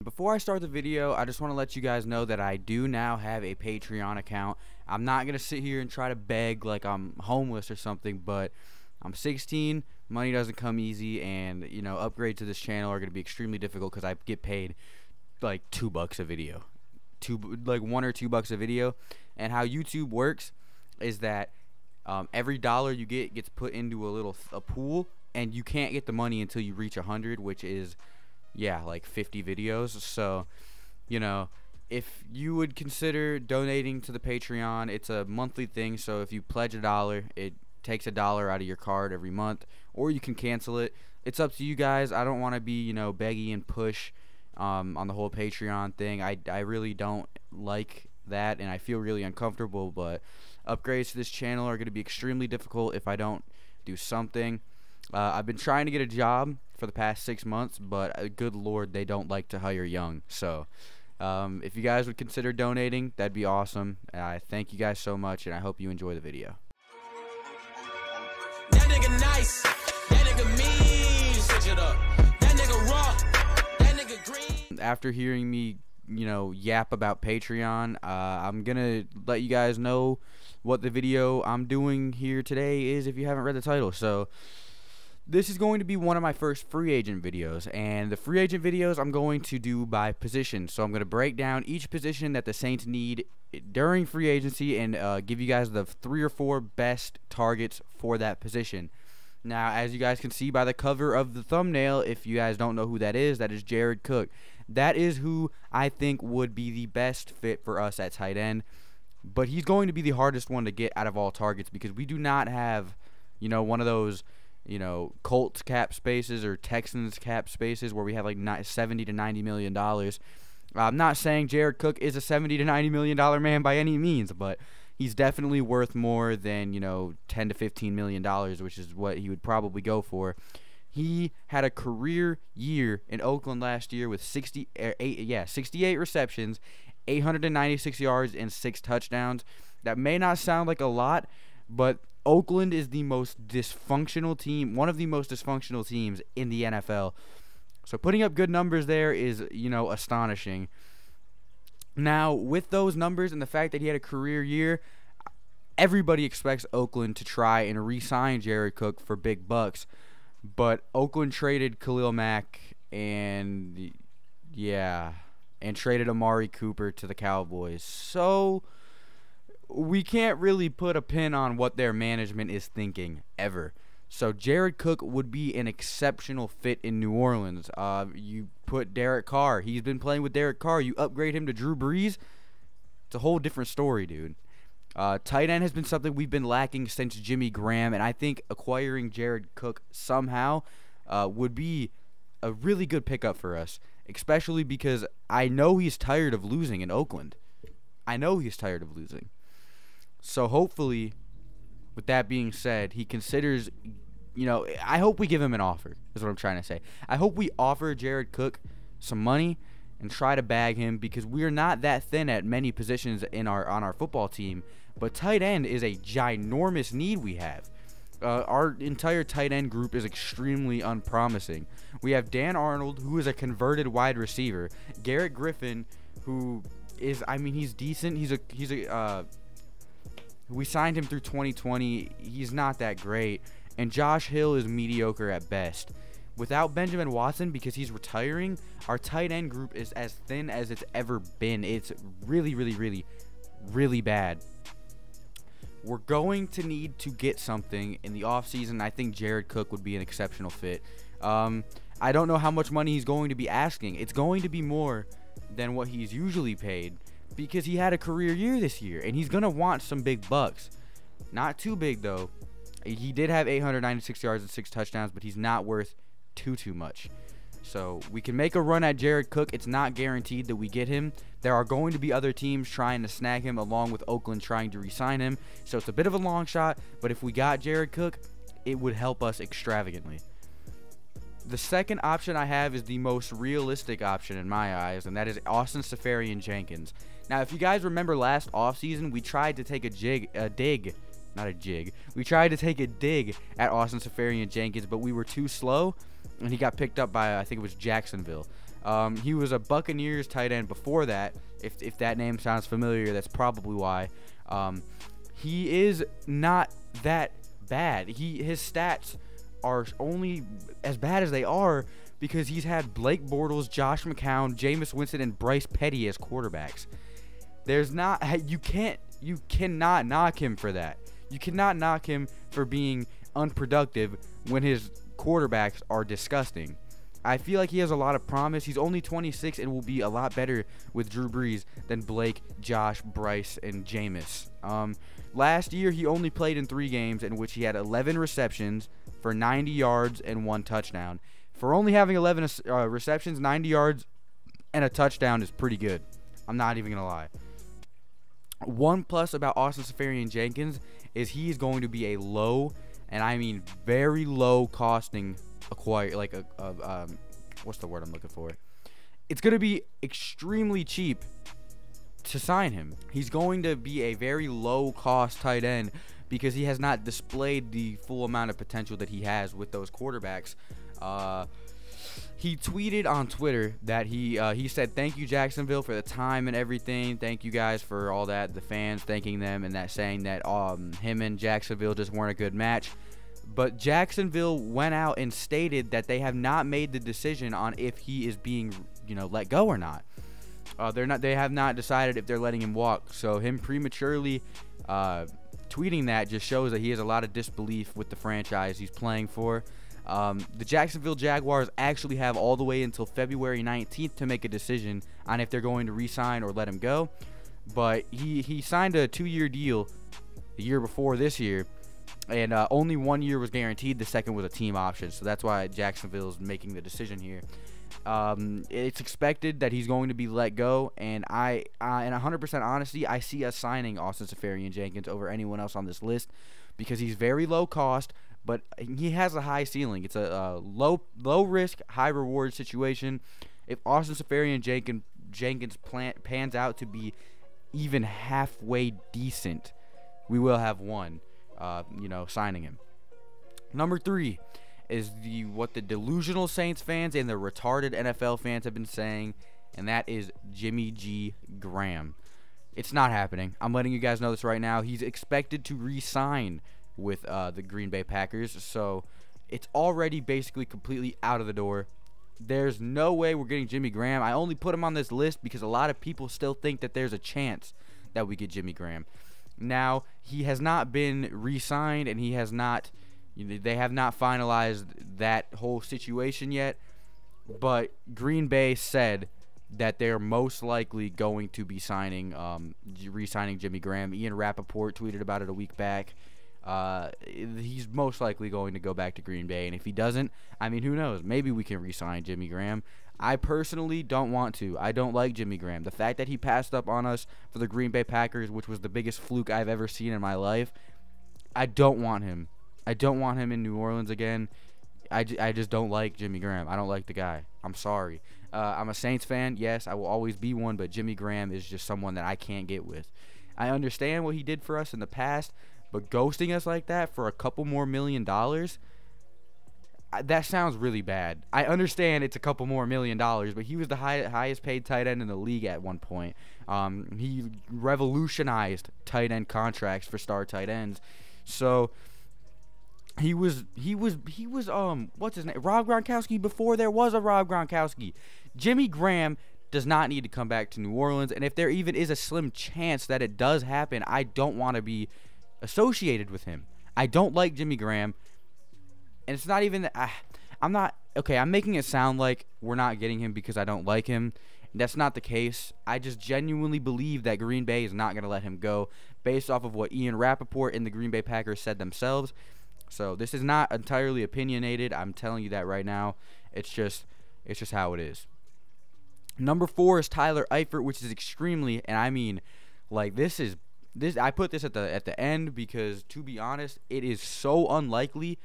Before I start the video, I just want to let you guys know that I do now have a Patreon account. I'm not going to sit here and try to beg like I'm homeless or something, but I'm 16, money doesn't come easy, and you know, upgrades to this channel are going to be extremely difficult because I get paid like $2 a video. Like $1 or $2 a video. And how YouTube works is that every dollar you get gets put into a pool, and you can't get the money until you reach 100, which is like 50 videos. So, you know, if you would consider donating to the Patreon, it's a monthly thing. So if you pledge $1, it takes $1 out of your card every month, or you can cancel it. It's up to you guys. I don't want to be, you know, beggy and push on the whole Patreon thing. I really don't like that, and I feel really uncomfortable. But upgrades to this channel are going to be extremely difficult if I don't do something. I've been trying to get a job for the past 6 months, but good lord, they don't like to hire young. So if you guys would consider donating, that'd be awesome. I thank you guys so much, and I hope you enjoy the video. That nigga nice, that nigga mean, switch it up. That nigga raw, that nigga green. After hearing me, you know, yap about Patreon, I'm gonna let you guys know what the video I'm doing here today is if you haven't read the title. So this is going to be one of my first free agent videos, and the free agent videos I'm going to do by position. So I'm going to break down each position that the Saints need during free agency and give you guys the 3 or 4 best targets for that position. Now, as you guys can see by the cover of the thumbnail, if you guys don't know who that is Jared Cook. That is who I think would be the best fit for us at tight end, but he's going to be the hardest one to get out of all targets because we do not have, you know, one of those, you know, Colts cap spaces or Texans cap spaces where we have like $70 to $90 million. I'm not saying Jared Cook is a $70 to $90 million man by any means, but he's definitely worth more than, you know, $10 to $15 million, which is what he would probably go for. He had a career year in Oakland last year with 68 receptions, 896 yards, and 6 touchdowns. That may not sound like a lot, but Oakland is the most dysfunctional team, one of the most dysfunctional teams in the NFL. So putting up good numbers there is, you know, astonishing. Now, with those numbers and the fact that he had a career year, everybody expects Oakland to try and re-sign Jared Cook for big bucks. But Oakland traded Khalil Mack and traded Amari Cooper to the Cowboys. So we can't really put a pin on what their management is thinking ever. So Jared Cook would be an exceptional fit in New Orleans. You put Derek Carr. He's been playing with Derek Carr. You upgrade him to Drew Brees. It's a whole different story, dude. Tight end has been something we've been lacking since Jimmy Graham, and I think acquiring Jared Cook somehow would be a really good pickup for us, especially because I know he's tired of losing in Oakland. I know he's tired of losing. So hopefully, with that being said, he considers, you know, I hope we give him an offer, is what I'm trying to say. I hope we offer Jared Cook some money and try to bag him because we are not that thin at many positions on our football team, but tight end is a ginormous need we have. Our entire tight end group is extremely unpromising. We have Dan Arnold, who is a converted wide receiver. Garrett Griffin, who is, I mean, he's decent. We signed him through 2020. He's not that great. And Josh Hill is mediocre at best. Without Benjamin Watson, because he's retiring, our tight end group is as thin as it's ever been. It's really, really, really, really bad. We're going to need to get something in the offseason. I think Jared Cook would be an exceptional fit. I don't know how much money he's going to be asking. It's going to be more than what he's usually paid because he had a career year this year, and he's going to want some big bucks. Not too big, though. He did have 896 yards and 6 touchdowns, but he's not worth too much. So we can make a run at Jared Cook. It's not guaranteed that we get him. There are going to be other teams trying to snag him along with Oakland trying to re-sign him. So it's a bit of a long shot, but if we got Jared Cook, it would help us extravagantly. The second option I have is the most realistic option in my eyes, and that is Austin Seferian-Jenkins. Now, if you guys remember last offseason, we tried to take we tried to take a dig at Austin Seferian-Jenkins, but we were too slow, and he got picked up by, I think it was Jacksonville. He was a Buccaneers tight end before that. If that name sounds familiar, that's probably why. He is not that bad. His stats are only as bad as they are because he's had Blake Bortles, Josh McCown, Jameis Winston, and Bryce Petty as quarterbacks. You cannot knock him for that. You cannot knock him for being unproductive when his quarterbacks are disgusting. I feel like he has a lot of promise. He's only 26 and will be a lot better with Drew Brees than Blake, Josh, Bryce, and Jameis. Last year, he only played in 3 games in which he had 11 receptions for 90 yards and 1 touchdown. For only having 11 receptions, 90 yards, and a touchdown is pretty good. I'm not even going to lie. One plus about Austin Seferian-Jenkins is he's going to be a low, and I mean very low costing acquire, like what's the word I'm looking for? It's going to be extremely cheap to sign him. He's going to be a very low cost tight end because he has not displayed the full amount of potential that he has with those quarterbacks. He tweeted on Twitter that he said, "Thank you, Jacksonville, for the time and everything. Thank you guys for all that." The fans thanking them and that saying that him and Jacksonville just weren't a good match. But Jacksonville went out and stated that they have not made the decision on if he is being, let go or not. They have not decided if they're letting him walk. So him prematurely tweeting that just shows that he has a lot of disbelief with the franchise he's playing for. The Jacksonville Jaguars actually have all the way until February 19th to make a decision on if they're going to re-sign or let him go. But he signed a 2-year deal the year before this year, and only 1 year was guaranteed. The second was a team option, so that's why Jacksonville's making the decision here. It's expected that he's going to be let go, and in 100% honesty, I see us signing Austin Seferian-Jenkins over anyone else on this list because he's very low cost, but he has a high ceiling. It's a low risk, high reward situation. If Austin Seferian-Jenkins pans out to be even halfway decent, we will have won, signing him. Number 3 is what the delusional Saints fans and the retarded NFL fans have been saying, and that is Jimmy G. Graham. It's not happening. I'm letting you guys know this right now. He's expected to re-sign with the Green Bay Packers, so it's already basically completely out of the door. There's no way we're getting Jimmy Graham. I only put him on this list because a lot of people still think that there's a chance that we get Jimmy Graham. Now, he has not been re-signed, and he has not, they have not finalized that whole situation yet, but Green Bay said that they're most likely going to be re-signing Jimmy Graham. Ian Rappaport tweeted about it a week back. He's most likely going to go back to Green Bay, and if he doesn't, I mean, who knows? Maybe we can re-sign Jimmy Graham. I personally don't want to. I don't like Jimmy Graham. The fact that he passed up on us for the Green Bay Packers, which was the biggest fluke I've ever seen in my life, I don't want him. I don't want him in New Orleans again. I just don't like Jimmy Graham. I don't like the guy. I'm sorry. I'm a Saints fan. Yes, I will always be one, but Jimmy Graham is just someone that I can't get with. I understand what he did for us in the past, but ghosting us like that for a couple more $1 million, that sounds really bad. I understand it's a couple more $1 million, but he was the highest paid tight end in the league at one point. He revolutionized tight end contracts for star tight ends. So he was what's his name? Rob Gronkowski before there was a Rob Gronkowski. Jimmy Graham does not need to come back to New Orleans, and if there even is a slim chance that it does happen, I don't want to be associated with him. I don't like Jimmy Graham. And it's not even that I'm making it sound like we're not getting him because I don't like him. That's not the case. I just genuinely believe that Green Bay is not going to let him go based off of what Ian Rappaport and the Green Bay Packers said themselves. So this is not entirely opinionated. I'm telling you that right now. It's just how it is. Number 4 is Tyler Eifert, which is extremely, and I mean, like, this. I put this at the end because, to be honest, it is so unlikely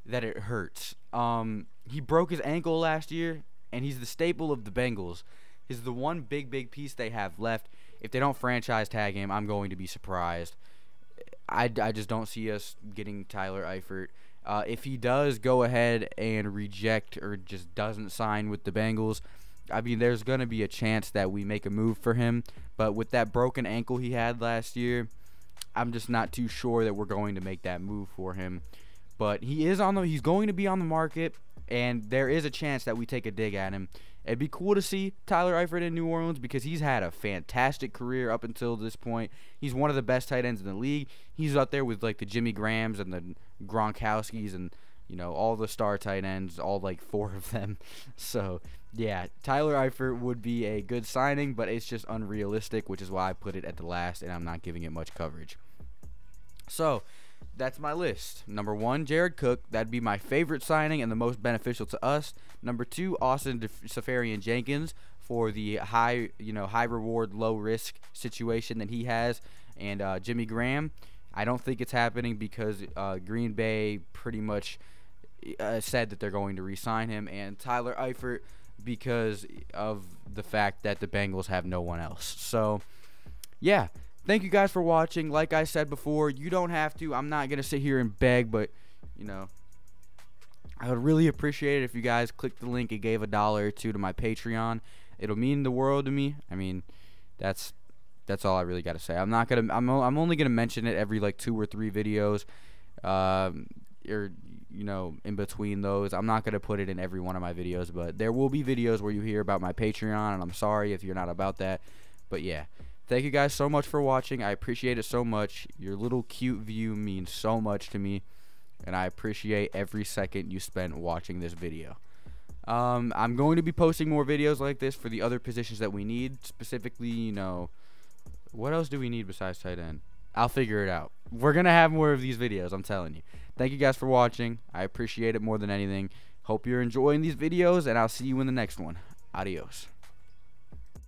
that it hurts. He broke his ankle last year, and he's the staple of the Bengals. He's the one big piece they have left. If they don't franchise tag him, I'm going to be surprised. I just don't see us getting Tyler Eifert. If he does go ahead and reject or just doesn't sign with the Bengals, I mean, there's going to be a chance that we make a move for him, but with that broken ankle he had last year, I'm just not too sure that we're going to make that move for him. But he's going to be on the market, and there is a chance that we take a dig at him. It'd be cool to see Tyler Eifert in New Orleans because he's had a fantastic career up until this point. He's one of the best tight ends in the league. He's up there with like the Jimmy Grahams and the Gronkowskis and, you know, all the star tight ends, all like 4 of them. So, yeah, Tyler Eifert would be a good signing, but it's just unrealistic, which is why I put it at the last and I'm not giving it much coverage. So, that's my list. Number 1, Jared Cook. That'd be my favorite signing and the most beneficial to us. Number 2, Seferian-Jenkins for the high reward, low risk situation that he has, and Jimmy Graham. I don't think it's happening because Green Bay pretty much said that they're going to re-sign him, and Tyler Eifert because of the fact that the Bengals have no one else. So, yeah. Thank you guys for watching. Like I said before, you don't have to. I'm not going to sit here and beg, but, you know, I would really appreciate it if you guys clicked the link and gave $1 or $2 to my Patreon. It'll mean the world to me. I mean, that's all I really got to say. I'm only going to mention it every like 2 or 3 videos, or, you know, in between those. I'm not going to put it in every one of my videos, but there will be videos where you hear about my Patreon, and I'm sorry if you're not about that. But yeah. Thank you guys so much for watching. I appreciate it so much. Your little cute view means so much to me, and I appreciate every second you spent watching this video. I'm going to be posting more videos like this for the other positions that we need. Specifically, you know, what else do we need besides tight end? I'll figure it out. We're going to have more of these videos, I'm telling you. Thank you guys for watching. I appreciate it more than anything. Hope you're enjoying these videos, and I'll see you in the next one. Adios.